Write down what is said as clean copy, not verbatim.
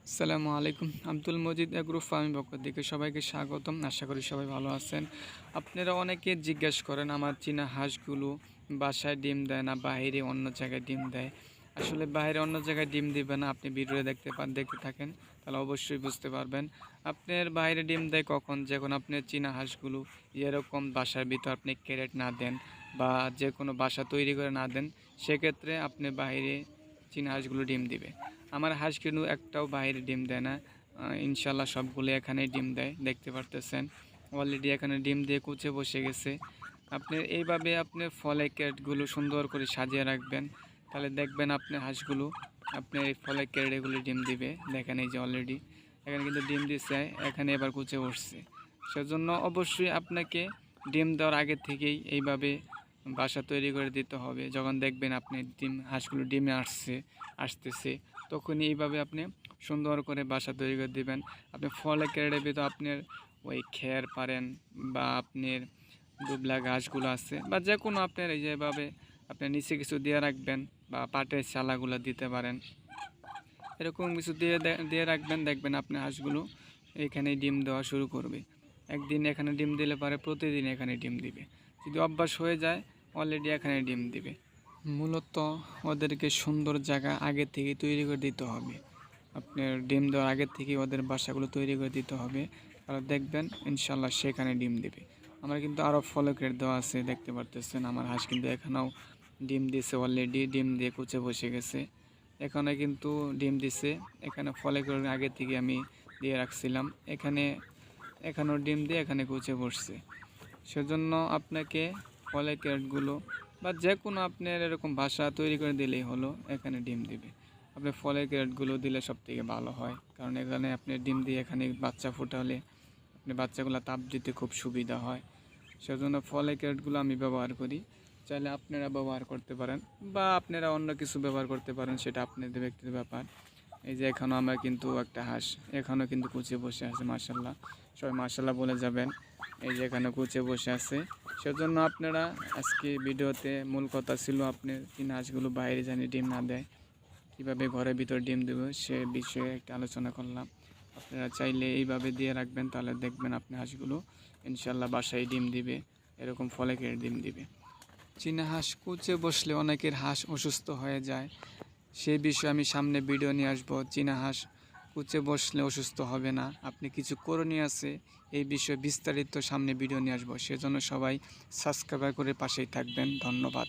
আসসালামু আলাইকুম। Abdul Majid agro farming পক্ষ থেকে সবাইকে স্বাগতম। আশা করি সবাই ভালো আছেন। আপনারা অনেকে জিজ্ঞেস করেন আমার চীনা হাঁসগুলো বাসায় ডিম দেয় না বাইরে অন্য জায়গায় ডিম দেয়। আসলে বাইরে অন্য জায়গায় ডিম দিবে না, আপনি ভিডিও দেখতে থাকেন তাহলে অবশ্যই বুঝতে পারবেন। আপনার বাইরে ডিম দেয় কখন, যখন আপনার চীনা হাঁসগুলো এরকম বাসার ভিতর আপনি ক্যারেট না দেন বা যে কোনো বাসা তৈরি করে না দেন, সেক্ষেত্রে আপনি বাইরে চীনা হাঁসগুলো ডিম দিবে। আমার হাঁস কিন্তু একটাও বাইরে ডিম দেয় না, ইনশাল্লাহ সবগুলো এখানেই ডিম দেয়, দেখতে পারতেছেন। অলরেডি এখানে ডিম দিয়ে কুচে বসে গেছে। আপনি এইভাবে আপনি ফলে ক্যারেটগুলো সুন্দর করে সাজিয়ে রাখবেন, তাহলে দেখবেন আপনার হাঁসগুলো আপনার এই ফলে ক্যারেট এগুলো ডিম দিবে। দেখেন এই যে অলরেডি এখানে কিন্তু ডিম দিচ্ছে, এখানে এবার কুচে বসছে। সেজন্য অবশ্যই আপনাকে ডিম দেওয়ার আগে থেকেই এইভাবে বাসা তৈরি করে দিতে হবে। যখন দেখবেন আপনি হাঁসগুলো ডিমে আসতেছে, তখনই এইভাবে আপনি সুন্দর করে বাসা তৈরি করে দিবেন। আপনি ফলে ক্যারেটের ভিতর আপনার ওই খের পারেন বা আপনার দুবলা ঘাসগুলো আছে বা যে কোনো আপনার এই যেভাবে আপনার নিচে কিছু দিয়ে রাখবেন বা পাটের চালাগুলো দিতে পারেন, এরকম কিছু দিয়ে রাখবেন। দেখবেন আপনার হাঁসগুলো এখানে ডিম দেওয়া শুরু করবে। একদিন এখানে ডিম দিলে পারে প্রতিদিন এখানে ডিম দিবে। যদি অভ্যাস হয়ে যায় অলরেডি এখানে ডিম দিবে। মূলত ওদেরকে সুন্দর জায়গা আগে থেকে তৈরি করে দিতে হবে। আপনার ডিম দেওয়ার আগে থেকে ওদের বাসাগুলো তৈরি করে দিতে হবে, আর দেখবেন ইনশাল্লাহ সেখানে ডিম দেবে। আমার কিন্তু আরও ফলো ক্রেট দেওয়া আছে, দেখতে পারতেছেন। আমার হাঁস কিন্তু এখানেও ডিম দিছে, অলরেডি ডিম দিয়ে কুচে বসে গেছে। এখানে কিন্তু ডিম দিছে, এখানে ফলে ক্রেট আগে থেকে আমি দিয়ে রাখছিলাম, এখানেও ডিম দিয়ে এখানে কুচে বসছে। সেজন্য আপনাকে ফলে ক্রেটগুলো বা যে কোনো আপনার এরকম বাসা তৈরি করে দিলেই হলো, এখানে ডিম দিবে। আপনি ফলের ক্যারেটগুলো দিলে সবথেকে ভালো হয়, কারণ এখানে আপনি ডিম দিয়ে এখানে বাচ্চা ফোটালে আপনি বাচ্চাগুলো তাপ দিতে খুব সুবিধা হয়। সেজন্য ফলের ক্যারেটগুলো আমি ব্যবহার করি। চাইলে আপনারা ব্যবহার করতে পারেন বা আপনারা অন্য কিছু ব্যবহার করতে পারেন, সেটা আপনাদের ব্যক্তিগত ব্যাপার। এই যে এখানেও আমার কিন্তু একটা হাঁস এখানেও কিন্তু কুচে বসে আছে, মাশাল্লাহ। সবাই মাশাল্লাহ বলে যাবেন। এই যে এখানে কুচে বসে আছে। সেজন্য আপনারা আজকে ভিডিওতে মূল কথা ছিল আপনার তিন হাঁসগুলো বাইরে জানি ডিম না দেয়, কীভাবে ঘরের ভিতর ডিম দেবো সে বিষয়ে একটা আলোচনা করলাম। আপনারা চাইলে এইভাবে দিয়ে রাখবেন, তাহলে দেখবেন আপনার হাঁসগুলো ইনশাল্লাহ বাসায় ডিম দিবে, এরকম ফলে কেটে ডিম দিবে। চীনা হাঁস কুচে বসলে অনেকের হাঁস অসুস্থ হয়ে যায়, সেই বিষয়ে আমি সামনে ভিডিও নিয়ে আসবো। চীনা হাঁস কুচে বসলে অসুস্থ হবে না, আপনি কিছু করণীয় আছে এই বিষয়ে বিস্তারিত সামনে ভিডিও নিয়ে আসবো। সেজন্য সবাই সাবস্ক্রাইব করে পাশেই থাকবেন। ধন্যবাদ।